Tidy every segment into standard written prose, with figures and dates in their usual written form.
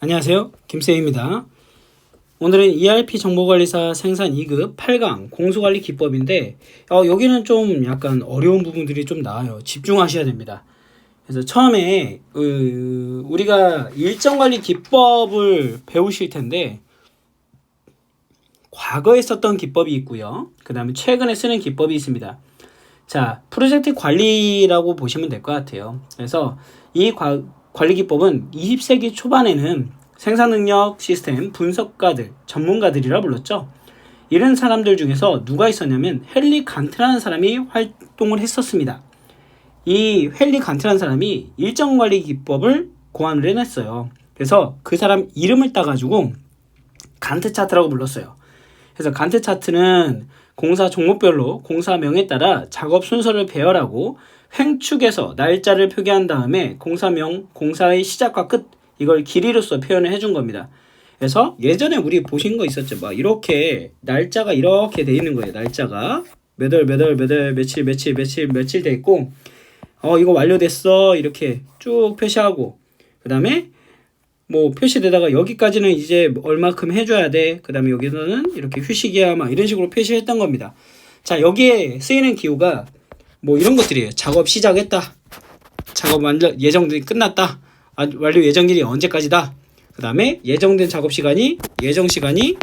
안녕하세요. 김쌤입니다. 오늘은 ERP 정보관리사 생산 2급 8강 공수관리 기법인데 여기는 좀 약간 어려운 부분들이 좀 나와요. 집중하셔야 됩니다. 그래서 처음에 우리가 일정관리 기법을 배우실 텐데 과거에 썼던 기법이 있고요. 그 다음에 최근에 쓰는 기법이 있습니다. 자, 프로젝트 관리라고 보시면 될 것 같아요. 그래서 이 관리 기법은 20세기 초반에는 생산능력 시스템 분석가들, 전문가들이라 불렀죠. 이런 사람들 중에서 누가 있었냐면 헨리 간트라는 사람이 활동을 했었습니다. 이 헨리 간트라는 사람이 일정관리 기법을 고안을 해냈어요. 그래서 그 사람 이름을 따가지고 간트 차트라고 불렀어요. 그래서 간트 차트는 공사 종목별로 공사명에 따라 작업 순서를 배열하고 횡축해서 날짜를 표기한 다음에 공사명, 공사의 시작과 끝 이걸 길이로서 표현을 해준 겁니다. 그래서 예전에 우리 보신 거 있었죠. 막 이렇게 날짜가 이렇게 돼 있는 거예요. 날짜가 몇 월 며칠 돼 있고 이거 완료됐어 이렇게 쭉 표시하고 그 다음에 뭐 표시되다가 여기까지는 이제 얼마큼 해줘야 돼. 그 다음에 여기서는 이렇게 휴식이야 막 이런 식으로 표시했던 겁니다. 자, 여기에 쓰이는 기호가 뭐 이런 것들이에요. 작업 시작했다. 작업 완전 예정된 끝났다. 완료 예정일이 언제까지다. 그 다음에 예정된 작업 시간이 예정 시간이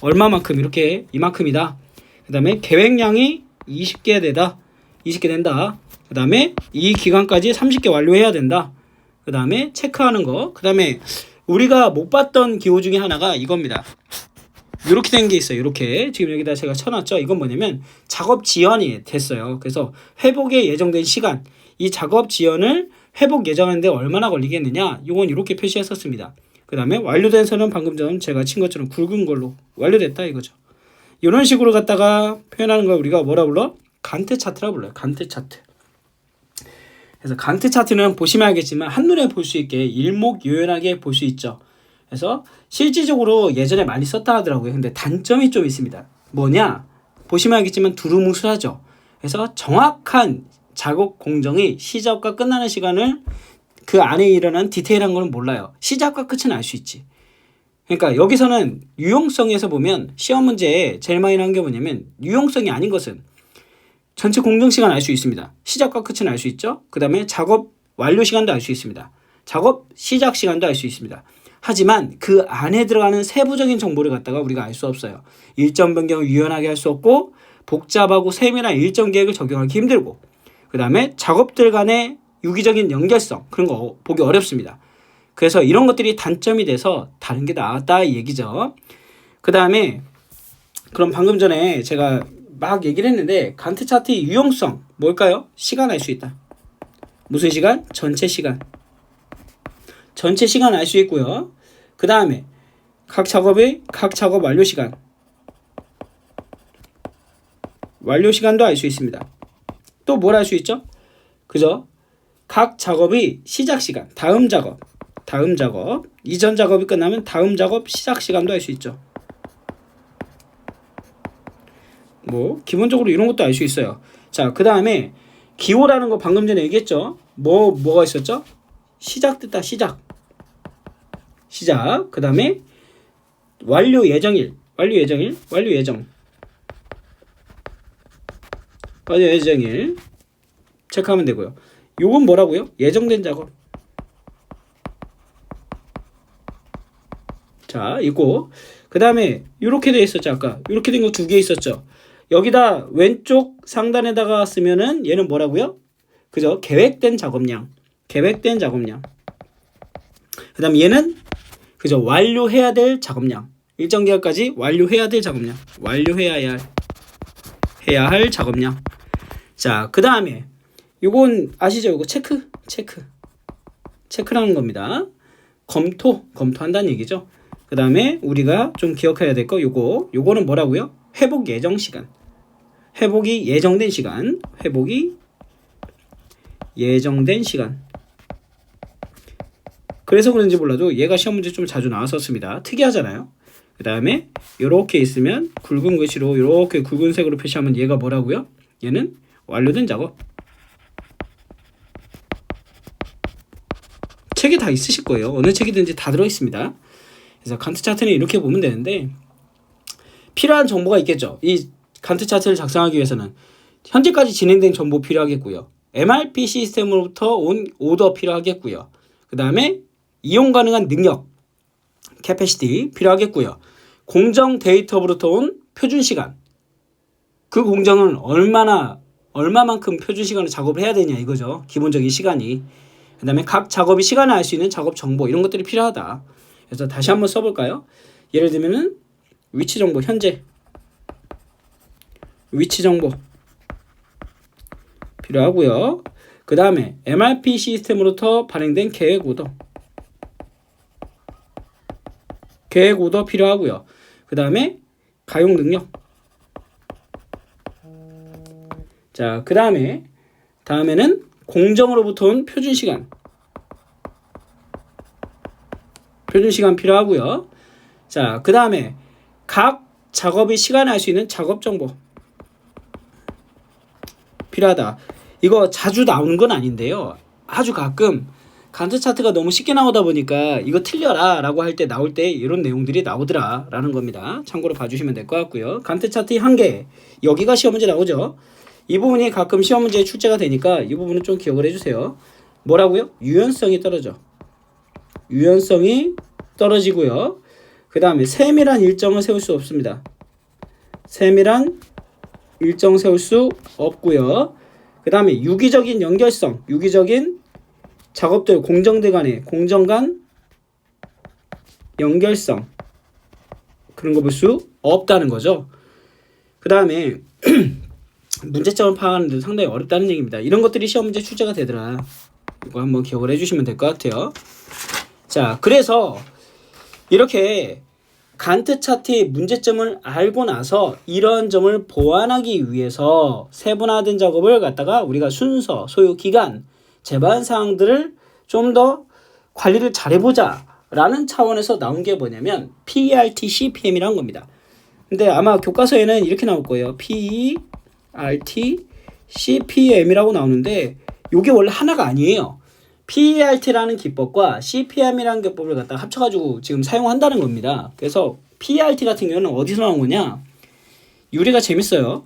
얼마만큼 이렇게 이만큼이다. 그 다음에 계획량이 20개 되다. 20개 된다. 그 다음에 이 기간까지 30개 완료해야 된다. 그 다음에 체크하는 거. 그 다음에 우리가 못 봤던 기호 중에 하나가 이겁니다. 이렇게 된 게 있어요. 이렇게 지금 여기다 제가 쳐놨죠. 이건 뭐냐면 작업 지연이 됐어요. 그래서 회복에 예정된 시간, 이 작업 지연을 회복 예정하는데 얼마나 걸리겠느냐, 이건 이렇게 표시했었습니다. 그 다음에 완료된 선은 방금 전 제가 친 것처럼 굵은 걸로 완료됐다 이거죠. 이런 식으로 갖다가 표현하는 걸 우리가 뭐라 불러? 간트 차트라고 불러요. 간트 차트. 그래서 간트 차트는 보시면 알겠지만 한눈에 볼 수 있게 일목요연하게 볼 수 있죠. 그래서 실질적으로 예전에 많이 썼다 하더라고요. 근데 단점이 좀 있습니다. 뭐냐? 보시면 알겠지만 두루뭉술하죠. 그래서 정확한 작업 공정이 시작과 끝나는 시간을 그 안에 일어난 디테일한 걸 몰라요. 시작과 끝은 알 수 있지. 그러니까 여기서는 유용성에서 보면 시험 문제에 제일 많이 나온 게 뭐냐면 유용성이 아닌 것은 전체 공정 시간 알 수 있습니다. 시작과 끝은 알 수 있죠. 그 다음에 작업 완료 시간도 알 수 있습니다. 작업 시작 시간도 알 수 있습니다. 하지만 그 안에 들어가는 세부적인 정보를 갖다가 우리가 알 수 없어요. 일정 변경을 유연하게 할 수 없고 복잡하고 세밀한 일정 계획을 적용하기 힘들고 그 다음에 작업들 간의 유기적인 연결성 그런 거 보기 어렵습니다. 그래서 이런 것들이 단점이 돼서 다른 게 나았다 이 얘기죠. 그 다음에 그럼 방금 전에 제가 막 얘기를 했는데 간트 차트의 유용성 뭘까요? 시간 알 수 있다. 무슨 시간? 전체 시간. 전체 시간 알 수 있고요. 그 다음에 각 작업 완료 시간. 완료 시간도 알 수 있습니다. 또 뭘 알 수 있죠? 그죠? 각 작업의 시작 시간, 다음 작업, 이전 작업이 끝나면 다음 작업 시작 시간도 알 수 있죠. 뭐 기본적으로 이런 것도 알 수 있어요. 자, 그 다음에 기호라는 거 방금 전에 얘기했죠. 뭐가 있었죠? 시작됐다. 시작. 그 다음에 완료 예정일 체크하면 되고요. 요건 뭐라고요? 예정된 작업. 자, 있고 그 다음에 이렇게 돼 있었죠. 아까 이렇게 된 거 2개 있었죠. 여기다 왼쪽 상단에다가 쓰면은 얘는 뭐라고요? 그죠? 계획된 작업량. 그 다음 얘는 그죠? 완료해야 될 작업량. 일정 기간까지 완료해야 될 작업량. 해야 할 작업량. 자, 그 다음에 요건 아시죠? 요거 체크라는 겁니다. 검토한다는 얘기죠. 그 다음에 우리가 좀 기억해야 될 거 요거는 뭐라고요? 회복 예정 시간. 회복이 예정된 시간. 그래서 그런지 몰라도 얘가 시험 문제 좀 자주 나왔었습니다. 특이하잖아요. 그 다음에 이렇게 있으면 굵은 글씨로 이렇게 굵은색으로 표시하면 얘가 뭐라고요? 얘는 완료된 작업. 책에 다 있으실 거예요. 어느 책이든지 다 들어있습니다. 그래서 간트 차트는 이렇게 보면 되는데 필요한 정보가 있겠죠. 이 간트 차트를 작성하기 위해서는 현재까지 진행된 정보 필요하겠고요. MRP 시스템으로부터 온 오더 필요하겠고요. 그 다음에 이용 가능한 능력, capacity 필요하겠고요. 공정 데이터로부터 온 표준 시간. 그 공정은 얼마만큼 표준 시간을 작업을 해야 되냐 이거죠. 기본적인 시간이. 그 다음에 각 작업이 시간을 알 수 있는 작업 정보 이런 것들이 필요하다. 그래서 다시 한번 써볼까요? 예를 들면은 위치 정보, 현재 위치 정보 필요하고요. 그 다음에 MRP 시스템으로부터 발행된 계획 오더 필요하고요. 그 다음에 가용 능력. 자, 그 다음에는 공정으로부터 온 표준 시간 필요하고요. 자, 그 다음에 각 작업의 시간을 알 수 있는 작업 정보 필요하다. 이거 자주 나오는 건 아닌데요. 아주 가끔 간트 차트가 너무 쉽게 나오다 보니까 이거 틀려라 라고 할 때 나올 때 이런 내용들이 나오더라 라는 겁니다. 참고로 봐주시면 될 것 같고요. 간트 차트의 한계, 여기가 시험 문제 나오죠. 이 부분이 가끔 시험 문제에 출제가 되니까 이 부분은 좀 기억을 해주세요. 뭐라고요? 유연성이 떨어지고요. 그 다음에 세밀한 일정을 세울 수 없습니다. 세밀한 일정 세울 수 없고요. 그 다음에 유기적인 연결성, 유기적인 작업들, 공정들 간의 공정 간 연결성, 그런 거 볼 수 없다는 거죠. 그 다음에 문제점을 파악하는 데 상당히 어렵다는 얘기입니다. 이런 것들이 시험 문제 출제가 되더라. 이거 한번 기억을 해주시면 될 것 같아요. 자, 그래서 이렇게 간트 차트의 문제점을 알고 나서 이런 점을 보완하기 위해서 세분화된 작업을 갖다가 우리가 순서, 소요 기간, 제반 사항들을 좀 더 관리를 잘해보자 라는 차원에서 나온 게 뭐냐면 PERT CPM이라는 겁니다. 근데 아마 교과서에는 이렇게 나올 거예요. PERT CPM이라고 나오는데 이게 원래 하나가 아니에요. PERT라는 기법과 CPM이라는 기법을 갖다 합쳐가지고 지금 사용한다는 겁니다. 그래서 PERT 같은 경우는 어디서 나온 거냐? 유래가 재밌어요.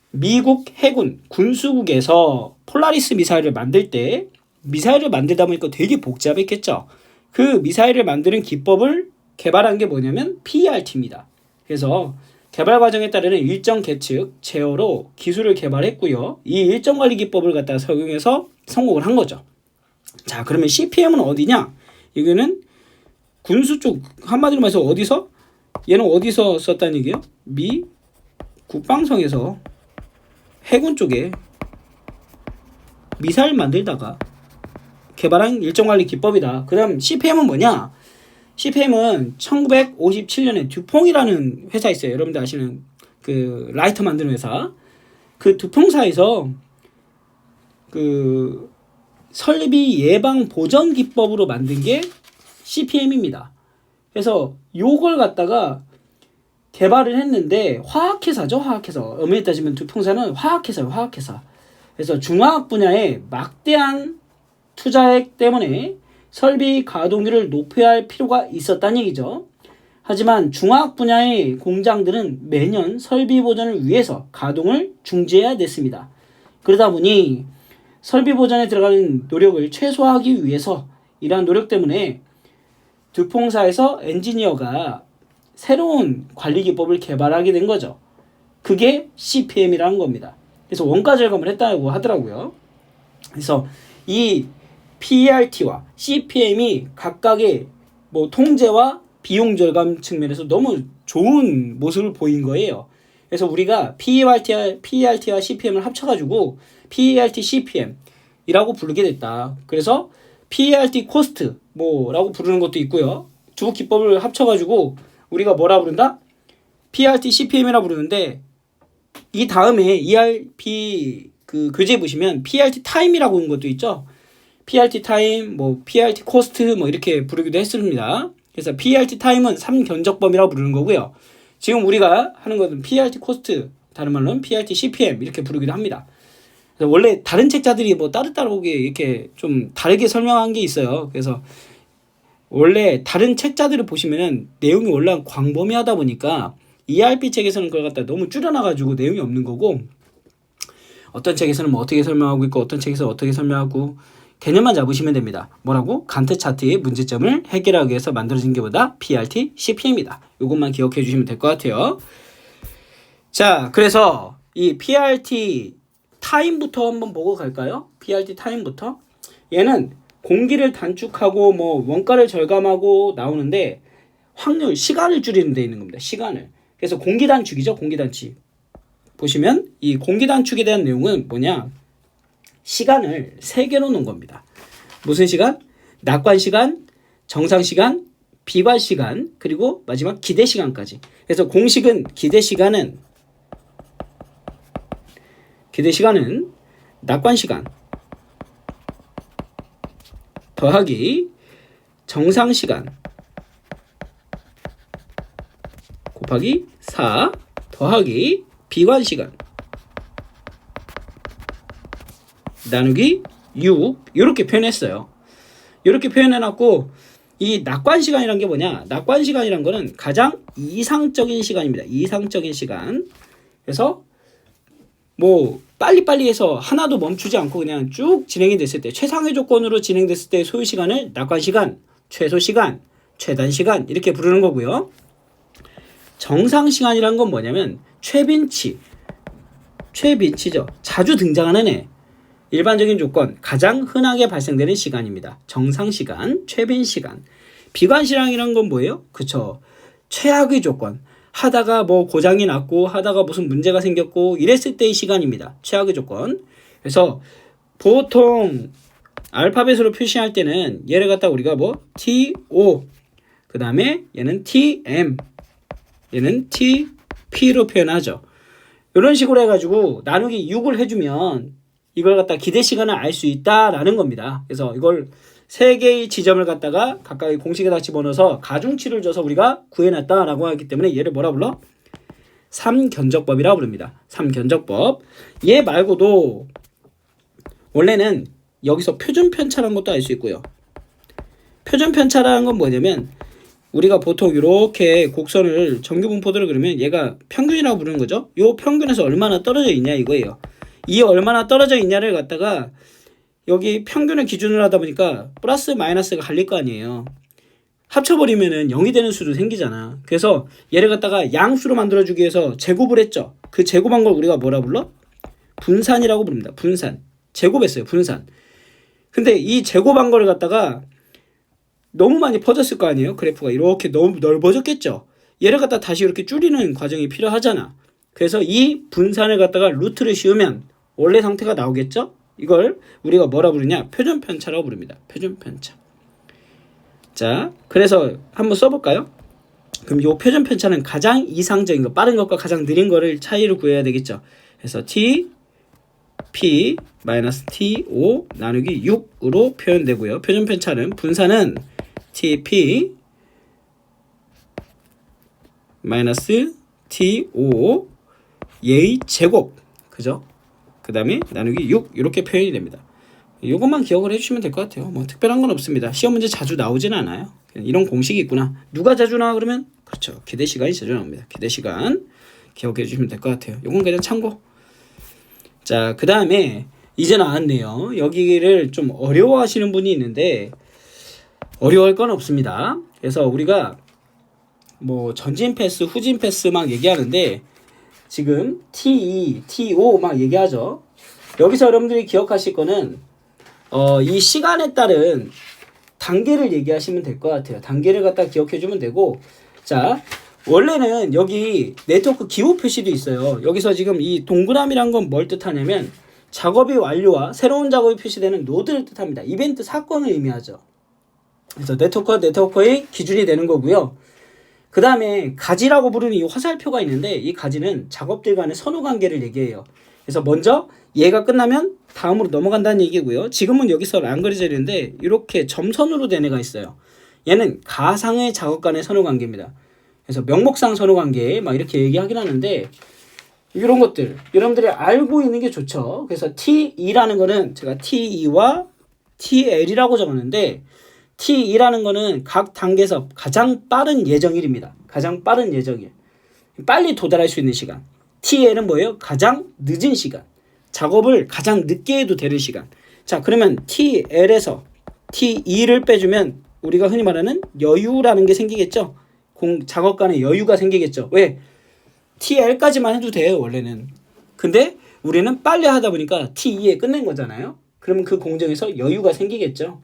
미국 해군 군수국에서 폴라리스 미사일을 만들 때 미사일을 만들다 보니까 되게 복잡했겠죠. 그 미사일을 만드는 기법을 개발한 게 뭐냐면 PERT입니다. 그래서 개발 과정에 따르는 일정 계측, 제어로 기술을 개발했고요. 이 일정 관리 기법을 갖다 적용해서 성공을 한 거죠. 자, 그러면 CPM은 어디냐? 이거는 군수 쪽, 한마디로 말해서 어디서? 얘는 어디서 썼다는 얘기예요? 미 국방성에서 해군 쪽에 미사일 만들다가 개발한 일정관리 기법이다. 그 다음 CPM은 뭐냐? CPM은 1957년에 듀퐁이라는 회사 있어요. 여러분들 아시는 그 라이터 만드는 회사. 그 듀퐁사에서 그 설비 예방 보전 기법으로 만든 게 CPM입니다. 그래서 요걸 갖다가 개발을 했는데 화학회사죠. 화학회사. 엄밀히 따지면 듀퐁사는 화학회사예요. 화학회사. 그래서 중화학 분야에 막대한 투자액 때문에 설비 가동률을 높여야 할 필요가 있었다는 얘기죠. 하지만 중화학 분야의 공장들은 매년 설비 보전을 위해서 가동을 중지해야 됐습니다. 그러다 보니 설비 보전에 들어가는 노력을 최소화하기 위해서 이러한 노력 때문에 듀퐁사에서 엔지니어가 새로운 관리 기법을 개발하게 된 거죠. 그게 CPM이라는 겁니다. 그래서 원가 절감을 했다고 하더라고요. 그래서 이 PERT와 CPM이 각각의 뭐 통제와 비용 절감 측면에서 너무 좋은 모습을 보인 거예요. 그래서 우리가 PERT와 CPM을 합쳐가지고 PERT CPM이라고 부르게 됐다. 그래서 PERT 코스트 뭐라고 부르는 것도 있고요. 두 기법을 합쳐가지고 우리가 뭐라 부른다? PERT CPM이라 부르는데 이 다음에 ERP 그 교재 보시면 PERT 타임이라고 하는 것도 있죠. PERT 타임, 뭐 PERT 코스트 뭐 이렇게 부르기도 했습니다. 그래서 PERT 타임은 3견적범위라고 부르는 거고요. 지금 우리가 하는 것은 PERT 코스트, 다른 말로는 PERT CPM 이렇게 부르기도 합니다. 그래서 원래 다른 책자들이 뭐 따로따로 이렇게 좀 다르게 설명한 게 있어요. 그래서 원래 다른 책자들을 보시면은 내용이 원래 광범위하다 보니까 ERP 책에서는 그걸 갖다 너무 줄여놔가지고 내용이 없는 거고, 어떤 책에서는 뭐 어떻게 설명하고 있고 어떤 책에서 어떻게 설명하고, 개념만 잡으시면 됩니다. 뭐라고? 간트 차트의 문제점을 해결하기 위해서 만들어진 게 뭐다? PRT CP입니다. 이것만 기억해 주시면 될 것 같아요. 자, 그래서 이 PRT 타임부터 한번 보고 갈까요? PRT 타임부터. 얘는 공기를 단축하고 뭐 원가를 절감하고 나오는데, 확률, 시간을 줄이는 데 있는 겁니다. 시간을. 그래서 공기 단축이죠. 공기 단축. 보시면 이 공기 단축에 대한 내용은 뭐냐? 시간을 3개로 놓은 겁니다. 무슨 시간? 낙관 시간, 정상 시간, 비관 시간, 그리고 마지막 기대 시간까지. 그래서 공식은 기대 시간은 낙관 시간 더하기 정상 시간 곱하기 4 더하기 비관 시간 나누기 6, 이렇게 표현했어요. 이렇게 표현해놨고, 이 낙관 시간이란 게 뭐냐? 낙관 시간이란 거는 가장 이상적인 시간입니다. 이상적인 시간. 그래서 뭐 빨리빨리 해서 하나도 멈추지 않고 그냥 쭉 진행이 됐을 때, 최상의 조건으로 진행됐을 때 소요 시간을 낙관 시간, 최소 시간, 최단 시간 이렇게 부르는 거고요. 정상 시간이란 건 뭐냐면 최빈치죠. 자주 등장하는 애. 일반적인 조건, 가장 흔하게 발생되는 시간입니다. 정상 시간, 최빈 시간. 비관 시간이란 건 뭐예요? 그쵸. 최악의 조건. 하다가 뭐 고장이 났고, 하다가 무슨 문제가 생겼고, 이랬을 때의 시간입니다. 최악의 조건. 그래서 보통 알파벳으로 표시할 때는 얘를 갖다 우리가 뭐 TO, 그 다음에 얘는 TM, 얘는 TP로 표현하죠. 이런 식으로 해가지고 나누기 6을 해주면 이걸 갖다 기대 시간을 알 수 있다라는 겁니다. 그래서 이걸 3개의 지점을 갖다가 각각의 공식에다 집어넣어서 가중치를 줘서 우리가 구해놨다라고 하기 때문에 얘를 뭐라 불러? 삼견적법이라고 부릅니다. 삼견적법. 얘 말고도 원래는 여기서 표준편차라는 것도 알 수 있고요. 표준편차라는 건 뭐냐면 우리가 보통 이렇게 곡선을 정규분포도를 그리면 얘가 평균이라고 부르는 거죠. 요 평균에서 얼마나 떨어져 있냐 이거예요. 이 얼마나 떨어져 있냐를 갖다가 여기 평균을 기준으로 하다 보니까 플러스 마이너스가 갈릴 거 아니에요. 합쳐버리면은 0이 되는 수도 생기잖아. 그래서 얘를 갖다가 양수로 만들어주기 위해서 제곱을 했죠. 그 제곱한 걸 우리가 뭐라 불러? 분산이라고 부릅니다. 분산. 제곱했어요. 분산. 근데 이 제곱한 거를 갖다가 너무 많이 퍼졌을 거 아니에요. 그래프가 이렇게 너무 넓어졌겠죠. 얘를 갖다 다시 이렇게 줄이는 과정이 필요하잖아. 그래서 이 분산을 갖다가 루트를 씌우면 원래 상태가 나오겠죠? 이걸 우리가 뭐라 부르냐? 표준편차라고 부릅니다. 표준편차. 자, 그래서 한번 써볼까요? 그럼 이 표준편차는 가장 이상적인 거, 빠른 것과 가장 느린 거를 차이를 구해야 되겠죠. 그래서 T, P, -TO 나누기 6으로 표현되고요. 표준편차는 분산은 TP -TO 얘의 제곱, 그죠? 그 다음에 나누기 6 이렇게 표현이 됩니다. 이것만 기억을 해주시면 될 것 같아요. 뭐 특별한 건 없습니다. 시험 문제 자주 나오지는 않아요. 그냥 이런 공식이 있구나. 누가 자주 나와 그러면? 그렇죠. 기대 시간이 자주 나옵니다. 기대 시간 기억해 주시면 될 것 같아요. 이건 그냥 참고. 자, 그 다음에 이제 나왔네요. 여기를 좀 어려워하시는 분이 있는데 어려워할 건 없습니다. 그래서 우리가 뭐 전진 패스, 후진 패스 막 얘기하는데 지금 T2, T5 막 얘기하죠. 여기서 여러분들이 기억하실 거는 이 시간에 따른 단계를 얘기하시면 될 것 같아요. 단계를 갖다 기억해 주면 되고, 자, 원래는 여기 네트워크 기호 표시도 있어요. 여기서 지금 이 동그라미란 건 뭘 뜻하냐면 작업이 완료와 새로운 작업이 표시되는 노드를 뜻합니다. 이벤트 사건을 의미하죠. 그래서 네트워크의 기준이 되는 거고요. 그 다음에 가지라고 부르는 이 화살표가 있는데 이 가지는 작업들 간의 선호 관계를 얘기해요. 그래서 먼저 얘가 끝나면 다음으로 넘어간다는 얘기고요. 지금은 여기서 안 그려져 있는데 이렇게 점선으로 된 애가 있어요. 얘는 가상의 작업 간의 선호 관계입니다. 그래서 명목상 선호 관계 막 이렇게 얘기하긴 하는데 이런 것들 여러분들이 알고 있는 게 좋죠. 그래서 T2라는 거는 제가 T2와 TL이라고 적었는데 T2라는 거는 각 단계에서 가장 빠른 예정일입니다. 가장 빠른 예정일. 빨리 도달할 수 있는 시간. TL은 뭐예요? 가장 늦은 시간. 작업을 가장 늦게 해도 되는 시간. 자, 그러면 TL에서 T2를 빼주면 우리가 흔히 말하는 여유라는 게 생기겠죠? 작업 간의 여유가 생기겠죠? 왜? TL까지만 해도 돼요, 원래는. 근데 우리는 빨리 하다 보니까 T2에 끝낸 거잖아요? 그러면 그 공정에서 여유가 생기겠죠?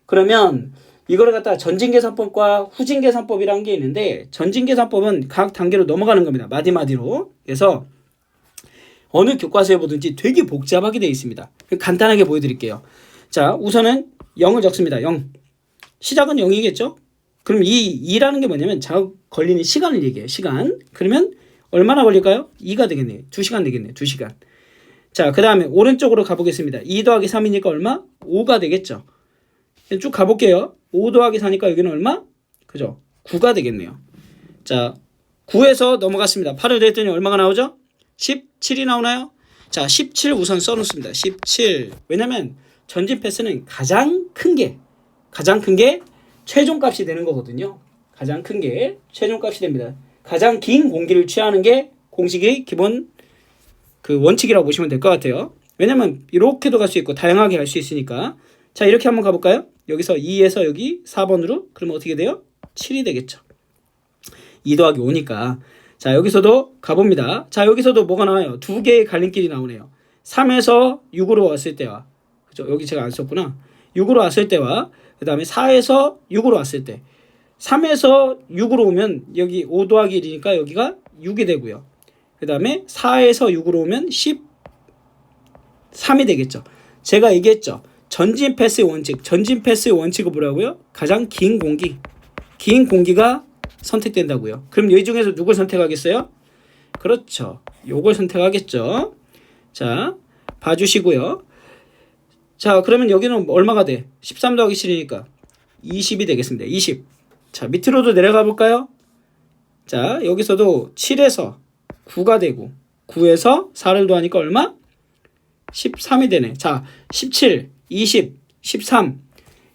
그러면 이거를 갖다가 전진계산법과 후진계산법이라는 게 있는데 전진계산법은 각 단계로 넘어가는 겁니다. 마디마디로. 그래서 어느 교과서에 보든지 되게 복잡하게 되어 있습니다. 간단하게 보여드릴게요. 자, 우선은 0을 적습니다. 0. 시작은 0이겠죠? 그럼 이 2라는 게 뭐냐면 작업 걸리는 시간을 얘기해요. 시간. 그러면 얼마나 걸릴까요? 2가 되겠네요. 2시간 되겠네요. 2시간. 자, 그 다음에 오른쪽으로 가보겠습니다. 2 더하기 3이니까 얼마? 5가 되겠죠. 쭉 가볼게요. 5 더하기 4니까 여기는 얼마? 그죠? 9가 되겠네요. 자, 9에서 넘어갔습니다. 8을 더했더니 얼마가 나오죠? 17이 나오나요? 자, 17 우선 써놓습니다. 17. 왜냐면 전진 패스는 가장 큰 게 최종값이 되는 거거든요. 가장 큰 게 최종값이 됩니다. 가장 긴 공기를 취하는 게 공식의 기본 그 원칙이라고 보시면 될 것 같아요. 왜냐면 이렇게도 갈 수 있고 다양하게 갈 수 있으니까. 자, 이렇게 한번 가볼까요? 여기서 2에서 여기 4번으로 그러면 어떻게 돼요? 7이 되겠죠. 2 더하기 5니까. 자, 여기서도 가봅니다. 자, 여기서도 뭐가 나와요? 두 개의 갈림길이 나오네요. 3에서 6으로 왔을 때와, 그죠? 여기 제가 안 썼구나. 6으로 왔을 때와, 그 다음에 4에서 6으로 왔을 때. 3에서 6으로 오면 여기 5 더하기 1이니까 여기가 6이 되고요. 그 다음에 4에서 6으로 오면 13이 되겠죠. 제가 얘기했죠. 전진 패스의 원칙. 전진 패스의 원칙은 뭐라고요? 가장 긴 공기가 선택된다고요. 그럼 이 중에서 누굴 선택하겠어요? 그렇죠. 요걸 선택하겠죠. 자, 봐주시고요. 자, 그러면 여기는 얼마가 돼? 13 더하기 7이니까 20이 되겠습니다. 20. 자, 밑으로도 내려가 볼까요? 자, 여기서도 7에서 9가 되고 9에서 4를 더하니까 얼마? 13이 되네. 자, 17, 20, 13.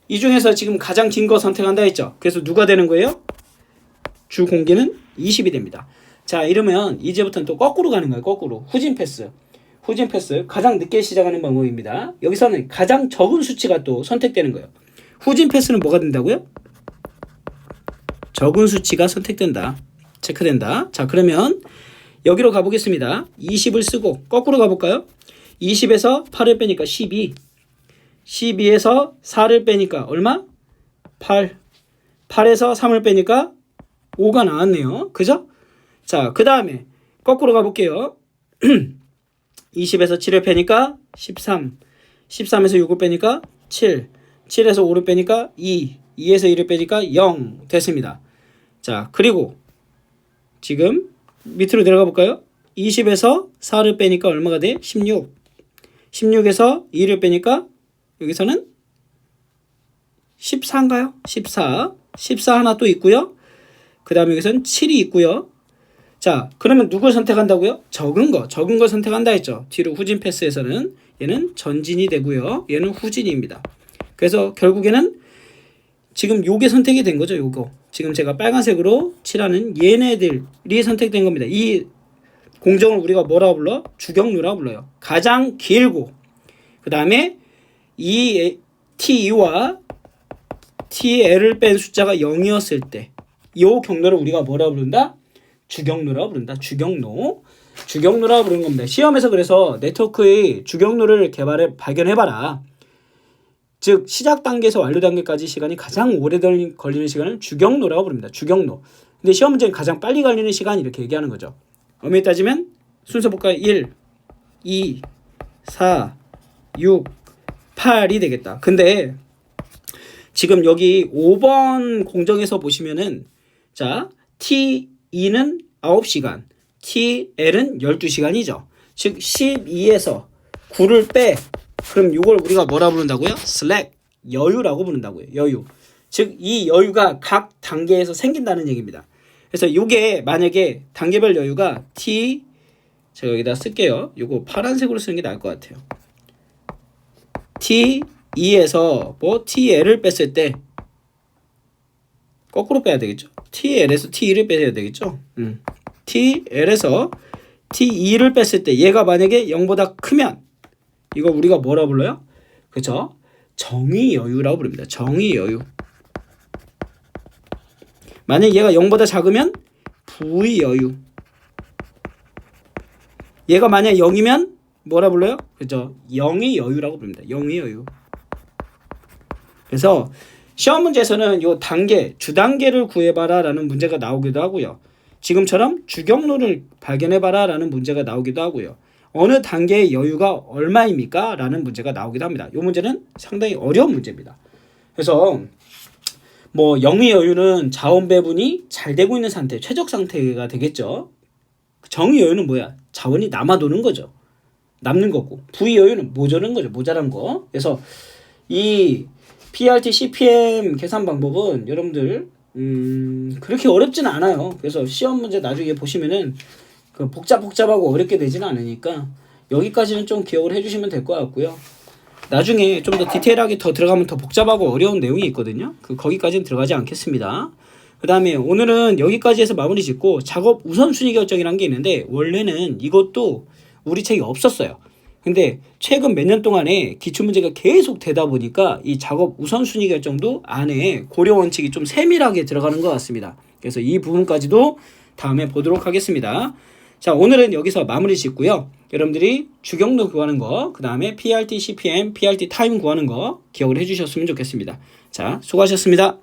이 중에서 지금 가장 긴 거 선택한다 했죠. 그래서 누가 되는 거예요? 주 공기는 20이 됩니다. 자, 이러면 이제부터는 또 거꾸로 가는 거예요. 거꾸로. 후진 패스. 가장 늦게 시작하는 방법입니다. 여기서는 가장 적은 수치가 또 선택되는 거예요. 후진 패스는 뭐가 된다고요? 적은 수치가 선택된다. 체크된다. 자, 그러면 여기로 가보겠습니다. 20을 쓰고 거꾸로 가볼까요? 20에서 8을 빼니까 12. 12에서 4를 빼니까 얼마? 8. 8에서 3을 빼니까 5가 나왔네요. 그죠? 자, 그 다음에 거꾸로 가볼게요. 20에서 7을 빼니까 13. 13에서 6을 빼니까 7. 7에서 5를 빼니까 2. 2에서 1을 빼니까 0 됐습니다. 자, 그리고 지금 밑으로 내려가 볼까요? 20에서 4를 빼니까 얼마가 돼? 16. 16에서 2를 빼니까 여기서는 14인가요? 14. 14 하나 또 있고요. 그 다음에 여기서는 7이 있고요. 자, 그러면 누굴 선택한다고요? 적은 거 선택한다 했죠. 뒤로 후진 패스에서는 얘는 전진이 되고요. 얘는 후진입니다. 그래서 결국에는 지금 요게 선택이 된 거죠. 요거. 지금 제가 빨간색으로 칠하는 얘네들이 선택된 겁니다. 이 공정을 우리가 뭐라고 불러? 주경로라고 불러요. 가장 길고 그 다음에 이 T2와 TL을 뺀 숫자가 0이었을 때 이 경로를 우리가 뭐라고 부른다? 주경로라고 부른다. 주경로라고 부르는 겁니다. 시험에서 그래서 네트워크의 주경로를 발견해봐라. 즉 시작 단계에서 완료 단계까지 시간이 가장 오래 걸리는 시간을 주경로라고 부릅니다. 주경로. 근데 시험 문제는 가장 빨리 걸리는 시간 이렇게 얘기하는 거죠. 엄밀히 따지면 순서 볼까요? 1, 2, 4, 6, 8이 되겠다. 근데 지금 여기 5번 공정에서 보시면은 자, T2는 9시간, TL은 12시간이죠. 즉 12에서 9를 빼. 그럼 이걸 우리가 뭐라 부른다고요? slack, 여유라고 부른다고요. 여유. 즉 이 여유가 각 단계에서 생긴다는 얘기입니다. 그래서 이게 만약에 단계별 여유가 T 제가 여기다 쓸게요. 이거 파란색으로 쓰는 게 나을 것 같아요. T2에서 뭐 TL을 뺐을 때 거꾸로 빼야 되겠죠. TL에서 T2를 빼야 되겠죠. TL에서 T2를 뺐을 때 얘가 만약에 0보다 크면 이거 우리가 뭐라 불러요? 그쵸? 정의여유라고 부릅니다. 정의여유. 만약 얘가 0보다 작으면 부의여유. 얘가 만약 0이면 뭐라 불러요? 그죠? 영의여유라고 부릅니다. 영의여유. 그래서 시험 문제에서는 요 단계, 주단계를 구해봐라 라는 문제가 나오기도 하고요. 지금처럼 주경로를 발견해봐라 라는 문제가 나오기도 하고요. 어느 단계의 여유가 얼마입니까? 라는 문제가 나오기도 합니다. 이 문제는 상당히 어려운 문제입니다. 그래서 뭐 영의 여유는 자원 배분이 잘 되고 있는 상태, 최적 상태가 되겠죠. 정의 여유는 뭐야? 자원이 남아도는 거죠. 남는 거고. 부의 여유는 모자란 거죠. 모자란 거. 그래서 이 PRT, CPM 계산 방법은 여러분들 그렇게 어렵지는 않아요. 그래서 시험 문제 나중에 보시면은 그 복잡하고 어렵게 되지는 않으니까 여기까지는 좀 기억을 해주시면 될 것 같고요. 나중에 좀 더 디테일하게 더 들어가면 더 복잡하고 어려운 내용이 있거든요. 거기까지는 들어가지 않겠습니다. 그 다음에 오늘은 여기까지 해서 마무리 짓고 작업 우선순위 결정이라는 게 있는데 원래는 이것도 우리 책이 없었어요. 근데 최근 몇 년 동안에 기출문제가 계속 되다 보니까 이 작업 우선순위 결정도 안에 고려 원칙이 좀 세밀하게 들어가는 것 같습니다. 그래서 이 부분까지도 다음에 보도록 하겠습니다. 자, 오늘은 여기서 마무리 짓고요. 여러분들이 주경로 구하는 거, 그 다음에 PRT, CPM, PRT 타임 구하는 거 기억을 해주셨으면 좋겠습니다. 자, 수고하셨습니다.